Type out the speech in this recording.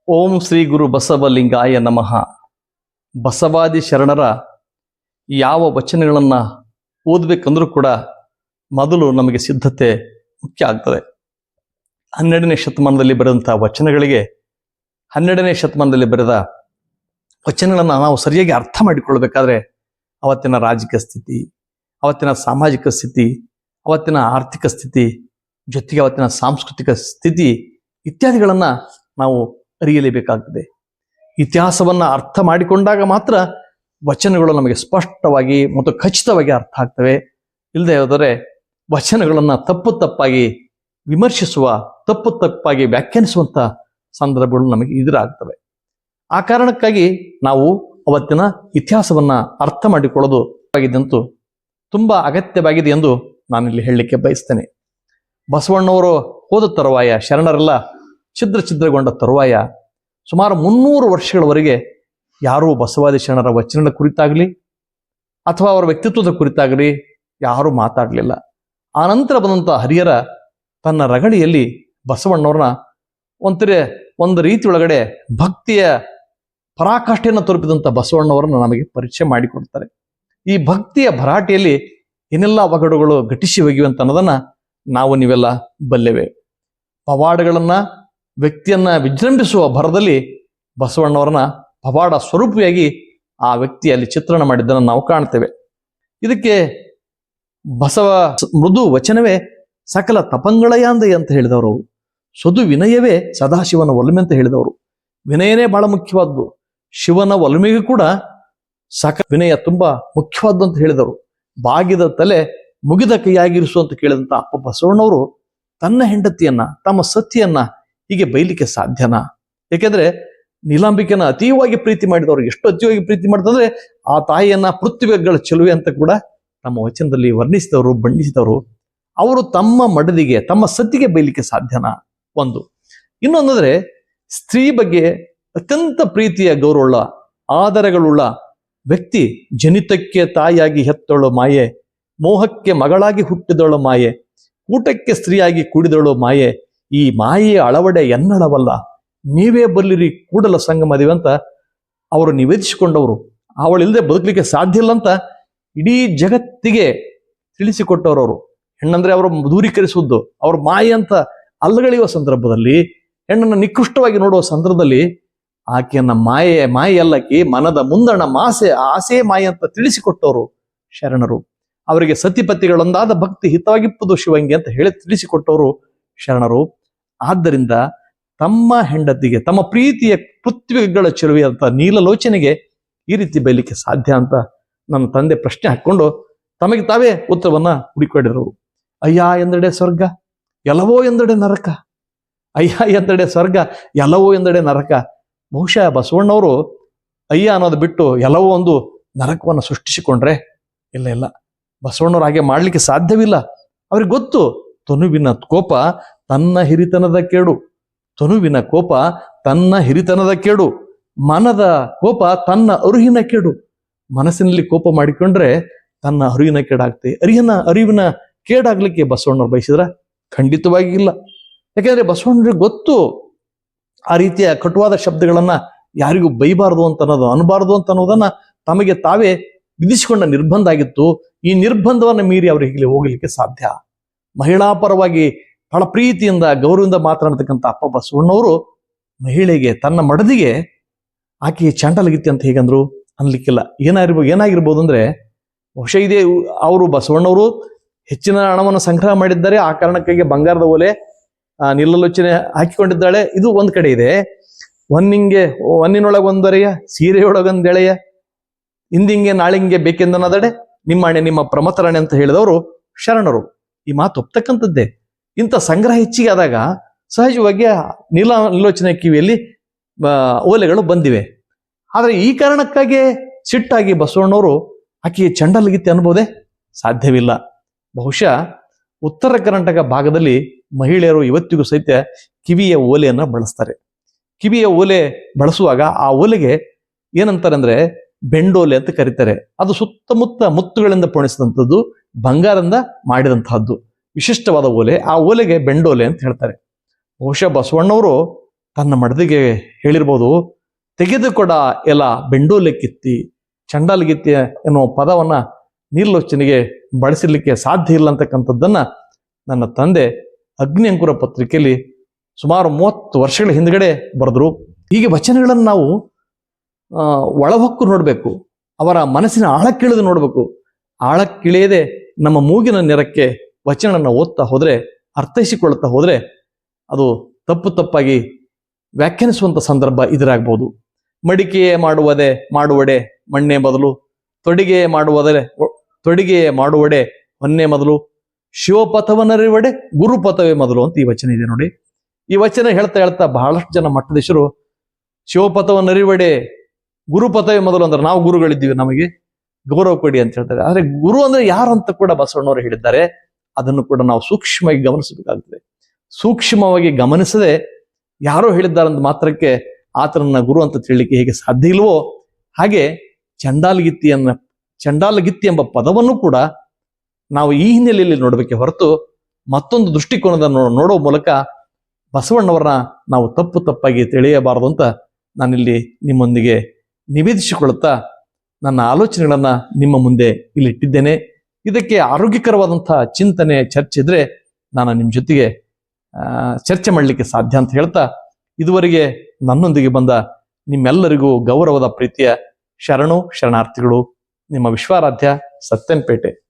ಓಂ ಶ್ರೀ ಗುರು ಬಸವಲಿಂಗಾಯ ನಮಃ. ಬಸವಾದಿ ಶರಣರ ಯಾವ ವಚನಗಳನ್ನು ಓದಬೇಕಂದ್ರೂ ಕೂಡ ಮೊದಲು ನಮಗೆ ಸಿದ್ಧತೆ ಮುಖ್ಯ ಆಗ್ತದೆ. 12ನೇ ಶತಮಾನದಲ್ಲಿ ಬರೆದಂಥ ವಚನಗಳಿಗೆ 12ನೇ ಶತಮಾನದಲ್ಲಿ ಬರೆದ ವಚನಗಳನ್ನು ನಾವು ಸರಿಯಾಗಿ ಅರ್ಥ ಮಾಡಿಕೊಳ್ಬೇಕಾದ್ರೆ ಅವತ್ತಿನ ರಾಜಕೀಯ ಸ್ಥಿತಿ, ಅವತ್ತಿನ ಸಾಮಾಜಿಕ ಸ್ಥಿತಿ, ಅವತ್ತಿನ ಆರ್ಥಿಕ ಸ್ಥಿತಿ, ಜೊತೆಗೆ ಅವತ್ತಿನ ಸಾಂಸ್ಕೃತಿಕ ಸ್ಥಿತಿ ಇತ್ಯಾದಿಗಳನ್ನು ನಾವು ಅರಿಯಲೇಬೇಕಾಗ್ತದೆ. ಇತಿಹಾಸವನ್ನು ಅರ್ಥ ಮಾಡಿಕೊಂಡಾಗ ಮಾತ್ರ ವಚನಗಳು ನಮಗೆ ಸ್ಪಷ್ಟವಾಗಿ ಮತ್ತು ಖಚಿತವಾಗಿ ಅರ್ಥ ಆಗ್ತವೆ. ಇಲ್ಲದೆ ಹೋದರೆ ವಚನಗಳನ್ನು ತಪ್ಪಾಗಿ ವಿಮರ್ಶಿಸುವ, ತಪ್ಪಾಗಿ ವ್ಯಾಖ್ಯಾನಿಸುವಂಥ ಸಂದರ್ಭಗಳು ನಮಗೆ ಎದುರಾಗ್ತವೆ. ಆ ಕಾರಣಕ್ಕಾಗಿ ನಾವು ಅವತ್ತಿನ ಇತಿಹಾಸವನ್ನು ಅರ್ಥ ಮಾಡಿಕೊಳ್ಳೋದು ಆಗಿದ್ದಂತೂ ತುಂಬ ಅಗತ್ಯವಾಗಿದೆ ಎಂದು ನಾನಿಲ್ಲಿ ಹೇಳಲಿಕ್ಕೆ ಬಯಸ್ತೇನೆ. ಬಸವಣ್ಣವರು ಹೋದ ತರುವಾಯ, ಶರಣರೆಲ್ಲ ಛಿದ್ರಗೊಂಡ ತರುವಾಯ ಸುಮಾರು 300 ವರ್ಷಗಳವರೆಗೆ ಯಾರೂ ಬಸವಾದಿ ಶರಣರ ವಚನಗಳ ಕುರಿತಾಗಲಿ ಅಥವಾ ಅವರ ವ್ಯಕ್ತಿತ್ವದ ಕುರಿತಾಗಲಿ ಯಾರೂ ಮಾತಾಡಲಿಲ್ಲ. ಆ ನಂತರ ಬಂದಂಥ ಹರಿಹರ ತನ್ನ ರಗಳೆಯಲ್ಲಿ ಬಸವಣ್ಣವ್ರನ್ನ ಒಂದು ರೀತಿಯೊಳಗಡೆ ಭಕ್ತಿಯ ಪರಾಕಾಷ್ಠೆಯನ್ನು ತಲುಪಿದಂಥ ಬಸವಣ್ಣವರನ್ನು ನಮಗೆ ಪರಿಚಯ ಮಾಡಿಕೊಡ್ತಾರೆ. ಈ ಭಕ್ತಿಯ ಭರಾಟೆಯಲ್ಲಿ ಏನೆಲ್ಲ ಒಗಡುಗಳು ಘಟಿಸಿ ಒಗೆಯುವಂತ ಅನ್ನೋದನ್ನ ನಾವು ನೀವೆಲ್ಲ ಬಲ್ಲೆವೆ. ಪವಾಡಗಳನ್ನ, ವ್ಯಕ್ತಿಯನ್ನ ವಿಜೃಂಭಿಸುವ ಭರದಲ್ಲಿ ಬಸವಣ್ಣವರನ್ನ ಪವಾಡ ಸ್ವರೂಪಿಯಾಗಿ ಆ ವ್ಯಕ್ತಿಯಲ್ಲಿ ಚಿತ್ರಣ ಮಾಡಿದ್ದನ್ನು ನಾವು ಕಾಣ್ತೇವೆ. ಇದಕ್ಕೆ ಬಸವ ಮೃದು ವಚನವೇ ಸಕಲ ತಪಂಗಳಯಾಂದೆ ಅಂತ ಹೇಳಿದವರು, ಸದು ವಿನಯವೇ ಸದಾಶಿವನ ಒಲುಮೆ ಅಂತ ಹೇಳಿದವರು. ವಿನಯನೇ ಬಹಳ ಮುಖ್ಯವಾದ್ದು, ಶಿವನ ಒಲುಮೆಗೂ ಕೂಡ ವಿನಯ ತುಂಬಾ ಮುಖ್ಯವಾದ್ದು ಅಂತ ಹೇಳಿದವರು. ಬಾಗಿದ ತಲೆ ಮುಗಿದ ಕೈಯಾಗಿರಿಸು ಅಂತ ಕೇಳಿದಂತ ಅಪ್ಪ ಬಸವಣ್ಣವರು ತನ್ನ ಹೆಂಡತಿಯನ್ನ, ತಮ್ಮ ಸತಿಯನ್ನ ಹೀಗೆ ಬೈಲಿಕ್ಕೆ ಸಾಧ್ಯನಾ? ಯಾಕೆಂದ್ರೆ ನೀಲಾಂಬಿಕೆನ ಅತೀವಾಗಿ ಪ್ರೀತಿ ಮಾಡಿದವರು. ಎಷ್ಟು ಅತೀವಾಗಿ ಪ್ರೀತಿ ಮಾಡ್ತಂದ್ರೆ ಆ ತಾಯಿಯನ್ನ ಪೃಥ್ವಿಗಳ ಚೆಲುವೆ ಅಂತ ಕೂಡ ನಮ್ಮ ವಚನದಲ್ಲಿ ವರ್ಣಿಸಿದವರು, ಬಣ್ಣಿಸಿದವರು. ಅವರು ತಮ್ಮ ಮಡದಿಗೆ, ತಮ್ಮ ಸತಿಗೆ ಬೈಲಿಕ್ಕೆ ಸಾಧ್ಯನಾ? ಒಂದು. ಇನ್ನೊಂದಂದ್ರೆ ಸ್ತ್ರೀ ಬಗ್ಗೆ ಅತ್ಯಂತ ಪ್ರೀತಿಯ ಗೌರವವುಳ್ಳ, ಆದರಗಳುಳ್ಳ ವ್ಯಕ್ತಿ ಜನಿತಕ್ಕೆ ತಾಯಿಯಾಗಿ ಹೆತ್ತಳು ಮಾಯೆ, ಮೋಹಕ್ಕೆ ಮಗಳಾಗಿ ಹುಟ್ಟಿದಳು ಮಾಯೆ, ಊಟಕ್ಕೆ ಸ್ತ್ರೀಯಾಗಿ ಕೂಡಿದಳು ಮಾಯೆ, ಈ ಮಾಯೆಯ ಅಳವಡೆ ಎನ್ನಳವಲ್ಲ, ನೀವೇ ಬಲ್ಲಿರಿ ಕೂಡಲ ಸಂಗಮದೇವಿ ಅಂತ ಅವರು ನಿವೇದಿಸಿಕೊಂಡವರು. ಅವಳಿಲ್ಲದೆ ಬದುಕಲಿಕ್ಕೆ ಸಾಧ್ಯ ಇಲ್ಲ ಅಂತ ಇಡೀ ಜಗತ್ತಿಗೆ ತಿಳಿಸಿಕೊಟ್ಟವರು. ಹೆಣ್ಣಂದ್ರೆ ಅವರು ದೂರೀಕರಿಸುವುದು, ಅವ್ರ ಮಾಯೆ ಅಂತ ಅಲ್ಲಗಳೆಯುವ ಸಂದರ್ಭದಲ್ಲಿ, ಹೆಣ್ಣನ್ನು ನಿಕೃಷ್ಟವಾಗಿ ನೋಡುವ ಸಂದರ್ಭದಲ್ಲಿ ಆಕೆಯನ್ನ ಮಾಯೆ ಅಲ್ಲಕಿ ಮನದ ಮುಂದಣ ಆಸೆ ಮಾಯೆ ಅಂತ ತಿಳಿಸಿಕೊಟ್ಟವರು ಶರಣರು. ಅವರಿಗೆ ಸತಿಪತಿಗಳೊಂದಾದ ಭಕ್ತಿ ಹಿತವಾಗಿಪ್ಪದು ಶಿವಂಗಿ ಅಂತ ಹೇಳಿ ತಿಳಿಸಿಕೊಟ್ಟವರು ಶರಣರು. ಆದ್ದರಿಂದ ತಮ್ಮ ಹೆಂಡತಿಗೆ, ತಮ್ಮ ಪ್ರೀತಿಯ ಪೃಥ್ವಿಗಳ ಚೆಲುವೆ ಅಂತ ನೀಲಲೋಚನೆಗೆ ಈ ರೀತಿ ಬೈಲಿಕ್ಕೆ ಸಾಧ್ಯ ಅಂತ ನನ್ನ ತಂದೆ ಪ್ರಶ್ನೆ ಹಾಕೊಂಡು ತಮಗೆ ತಾವೇ ಉತ್ತರವನ್ನ ಹುಡುಕಿಕೊಂಡಿದ್ರು. ಅಯ್ಯ ಎಂದೆಡೆ ಸ್ವರ್ಗ, ಎಲ್ಲವೋ ಎಂದೆಡೆ ನರಕ. ಅಯ್ಯ ಎಂದೆಡೆ ಸ್ವರ್ಗ, ಎಲ್ಲವೋ ಎಂದೆಡೆ ನರಕ. ಬಹುಶಃ ಬಸವಣ್ಣವರು ಅಯ್ಯ ಅನ್ನೋದು ಬಿಟ್ಟು ಎಲ್ಲವೋ ಒಂದು ನರಕವನ್ನು ಸೃಷ್ಟಿಸಿಕೊಂಡ್ರೆ ಇಲ್ಲ, ಬಸವಣ್ಣವ್ರು ಹಾಗೆ ಮಾಡ್ಲಿಕ್ಕೆ ಸಾಧ್ಯವಿಲ್ಲ. ಅವ್ರಿಗೆ ಗೊತ್ತು, ತನುವಿನ ಕೋಪ ತನ್ನ ಹಿರಿತನದ ಕೇಡು, ತನುವಿನ ಕೋಪ ತನ್ನ ಹಿರಿತನದ ಕೇಡು, ಮನದ ಕೋಪ ತನ್ನ ಅರಿವಿನ ಕೇಡು. ಮನಸ್ಸಿನಲ್ಲಿ ಕೋಪ ಮಾಡಿಕೊಂಡ್ರೆ ತನ್ನ ಅರಿವಿನ ಕೇಡಾಗ್ತದೆ. ಅರಿವಿನ ಕೇಡಾಗ್ಲಿಕ್ಕೆ ಬಸವಣ್ಣವ್ರು ಬಯಸಿದ್ರ? ಖಂಡಿತವಾಗಿ ಇಲ್ಲ. ಯಾಕೆಂದ್ರೆ ಬಸವಣ್ಣರಿಗೆ ಗೊತ್ತು, ಆ ರೀತಿಯ ಕಟುವಾದ ಶಬ್ದಗಳನ್ನ ಯಾರಿಗೂ ಬೈಬಾರದು ಅಂತ ಅನ್ನೋದು, ಅನ್ಬಾರದು ಅಂತ ಅನ್ನೋದನ್ನ ತಮಗೆ ತಾವೇ ವಿಧಿಸಿಕೊಂಡ ನಿರ್ಬಂಧ ಆಗಿತ್ತು. ಈ ನಿರ್ಬಂಧವನ್ನು ಮೀರಿ ಅವರಿಗೆ ಹೋಗ್ಲಿಕ್ಕೆ ಸಾಧ್ಯ. ಮಹಿಳಾ ಪರವಾಗಿ ಬಹಳ ಪ್ರೀತಿಯಿಂದ, ಗೌರವದಿಂದ ಮಾತನಾಡ್ತಕ್ಕಂಥ ಅಪ್ಪ ಬಸವಣ್ಣವರು ಮಹಿಳೆಗೆ, ತನ್ನ ಮಡದಿಗೆ ಆಕೆ ಚಾಂಡಲಗಿತ್ತಿ ಅಂತ ಹೇಗಂದ್ರು? ಅನ್ಲಿಕ್ಕಿಲ್ಲ. ಏನಾಗಿರ್ಬೋದು ಅಂದ್ರೆ ಬಹುಶಃ ಇದೇ ಅವರು ಬಸವಣ್ಣವರು ಹೆಚ್ಚಿನ ಹಣವನ್ನು ಸಂಗ್ರಹ ಮಾಡಿದ್ದಾರೆ. ಆ ಕಾರಣಕ್ಕಾಗಿ ಬಂಗಾರದ ಓಲೆ ನೀಲಲೋಚನೆ ಹಾಕಿಕೊಂಡಿದ್ದಾಳೆ. ಇದು ಒಂದ್ ಕಡೆ ಇದೆ. ಹೊನ್ನಿನೊಳಗೊಂದರೆಯ, ಸೀರೆಯೊಳಗೊಂದೆಳೆಯ, ಇಂದಿಂಗೆ ನಾಳಿಂಗೆ ಬೇಕೆಂದನದಡೆ, ನಿಮ್ಮಣೆ ನಿಮ್ಮ ಪ್ರಮತರಣೆ ಅಂತ ಹೇಳಿದವರು ಶರಣರು. ಈ ಮಾತು ಒಪ್ತಕ್ಕಂಥದ್ದೇ. ಇಂಥ ಸಂಗ್ರಹ ಹೆಚ್ಚಿಗೆ ಆದಾಗ ಸಹಜವಾಗಿ ನೀಲಲೋಚನೆ ಕಿವಿಯಲ್ಲಿ ಓಲೆಗಳು ಬಂದಿವೆ. ಆದರೆ ಈ ಕಾರಣಕ್ಕಾಗಿ ಸಿಟ್ಟಾಗಿ ಬಸವಣ್ಣವರು ಆಕೆ ಚಂಡಲಗಿತ್ತಿ ಅನ್ಬೋದೇ? ಸಾಧ್ಯವಿಲ್ಲ. ಬಹುಶಃ ಉತ್ತರ ಕರ್ನಾಟಕ ಭಾಗದಲ್ಲಿ ಮಹಿಳೆಯರು ಇವತ್ತಿಗೂ ಸಹಿತ ಕಿವಿಯ ಓಲೆಯನ್ನ ಬಳಸ್ತಾರೆ. ಕಿವಿಯ ಓಲೆ ಬಳಸುವಾಗ ಆ ಓಲೆಗೆ ಏನಂತಾರೆ ಅಂದ್ರೆ ಬೆಂಡೋಲೆ ಅಂತ ಕರೀತಾರೆ. ಅದು ಸುತ್ತಮುತ್ತ ಮುತ್ತುಗಳಿಂದ ಪೋಣಿಸಿದಂಥದ್ದು, ಬಂಗಾರದಿಂದ ಮಾಡಿದಂತಹದ್ದು ವಿಶಿಷ್ಟವಾದ ಓಲೆ. ಆ ಓಲೆಗೆ ಬೆಂಡೋಲೆ ಅಂತ ಹೇಳ್ತಾರೆ. ಬಹುಶಃ ಬಸವಣ್ಣವರು ತನ್ನ ಮಡದಿಗೆ ಹೇಳಿರ್ಬೋದು, ತೆಗೆದುಕೊಡ ಎಲ ಬೆಂಡೋಲೆ ಕಿತ್ತಿ. ಚಂಡಾಲಗಿತ್ತಿ ಎನ್ನುವ ಪದವನ್ನ ನೀರ್ಲೋಚನೆಗೆ ಬಳಸಲಿಕ್ಕೆ ಸಾಧ್ಯ ಇಲ್ಲ ಅಂತಕ್ಕಂಥದ್ದನ್ನ ನನ್ನ ತಂದೆ ಅಗ್ನಿ ಅಂಕುರ ಪತ್ರಿಕೆಯಲ್ಲಿ ಸುಮಾರು 30 ವರ್ಷಗಳ ಹಿಂದ್ಗಡೆ ಬರೆದ್ರು. ಹೀಗೆ ವಚನಗಳನ್ನು ನಾವು ಒಳಹೊಕ್ಕು ನೋಡಬೇಕು, ಅವರ ಮನಸ್ಸಿನ ಆಳಕ್ಕಿಳಿದು ನೋಡಬೇಕು. ಆಳಕ್ಕಿಳಿಯದೆ ನಮ್ಮ ಮೂಗಿನ ನೆರಕ್ಕೆ ವಚನಗಳನ್ನು ಓದ್ತಾ ಹೋದ್ರೆ, ಅರ್ಥೈಸಿಕೊಳ್ಳುತ್ತಾ ಹೋದ್ರೆ ಅದು ತಪ್ಪಾಗಿ ವ್ಯಾಖ್ಯಾನಿಸುವಂತ ಸಂದರ್ಭ ಎದುರಾಗಬಹುದು. ಮಡಿಕೆಯೇ ಮಾಡುವಡೆ ಮಣ್ಣೆ ಮೊದಲು, ತೊಡಿಗೆ ಮಾಡುವಡೆ ಹೊನ್ನೆ ಮೊದಲು, ಶಿವಪಥವನ್ನರಿವಡೆ ಗುರುಪಥವೇ ಮೊದಲು ಅಂತ ಈ ವಚನ ಇದೆ ನೋಡಿ. ಈ ವಚನ ಹೇಳ್ತಾ ಬಹಳಷ್ಟು ಜನ ಮಠದೀಶರು ಶಿವಪಥವನ್ನರಿವಡೆ ಗುರುಪಥವೇ ಮೊದಲು ಅಂದ್ರೆ ನಾವು ಗುರುಗಳಿದ್ದೀವಿ, ನಮಗೆ ಗೌರವ ಕೊಡಿ ಅಂತ ಹೇಳ್ತಾರೆ. ಆದ್ರೆ ಗುರು ಅಂದ್ರೆ ಯಾರು ಅಂತ ಕೂಡ ಬಸವಣ್ಣವರು ಹೇಳಿದ್ದಾರೆ. ಅದನ್ನು ಕೂಡ ನಾವು ಸೂಕ್ಷ್ಮವಾಗಿ ಗಮನಿಸಬೇಕಾಗ್ತದೆ. ಸೂಕ್ಷ್ಮವಾಗಿ ಗಮನಿಸದೆ ಯಾರೋ ಹೇಳಿದ್ದಾರಂತ ಮಾತ್ರಕ್ಕೆ ಆತನನ್ನ ಗುರು ಅಂತ ತಿಳಿಲಿಕ್ಕೆ ಹೇಗೆ ಸಾಧ್ಯ ಇಲ್ವೋ, ಹಾಗೆ ಚಂಡಾಲಗಿತ್ತಿ ಎಂಬ ಪದವನ್ನು ಕೂಡ ನಾವು ಈ ಹಿನ್ನೆಲೆಯಲ್ಲಿ ನೋಡಬೇಕೆ ಹೊರತು ಮತ್ತೊಂದು ದೃಷ್ಟಿಕೋನದ ನೋಡೋ ಮೂಲಕ ಬಸವಣ್ಣವರನ್ನ ನಾವು ತಪ್ಪಾಗಿ ತಿಳಿಯಬಾರದು ಅಂತ ನಾನಿಲ್ಲಿ ನಿಮ್ಮೊಂದಿಗೆ ನಿವೇದಿಸಿಕೊಳ್ಳುತ್ತಾ ನನ್ನ ಆಲೋಚನೆಗಳನ್ನ ನಿಮ್ಮ ಮುಂದೆ ಇಲ್ಲಿ ಇಟ್ಟಿದ್ದೇನೆ. ಇದಕ್ಕೆ ಆರೋಗ್ಯಕರವಾದಂತಹ ಚಿಂತನೆ, ಚರ್ಚೆ ಇದ್ರೆ ನಾನು ನಿಮ್ಮ ಜೊತೆಗೆ ಚರ್ಚೆ ಮಾಡಲಿಕ್ಕೆ ಸಾಧ್ಯ ಅಂತ ಹೇಳ್ತಾ, ಇದುವರೆಗೆ ನನ್ನೊಂದಿಗೆ ಬಂದ ನಿಮ್ಮೆಲ್ಲರಿಗೂ ಗೌರವದ ಪ್ರೀತಿಯ ಶರಣಾರ್ಥಿಗಳು. ನಿಮ್ಮ ವಿಶ್ವಾರಾಧ್ಯ ಸತ್ಯನ್ಪೇಟೆ.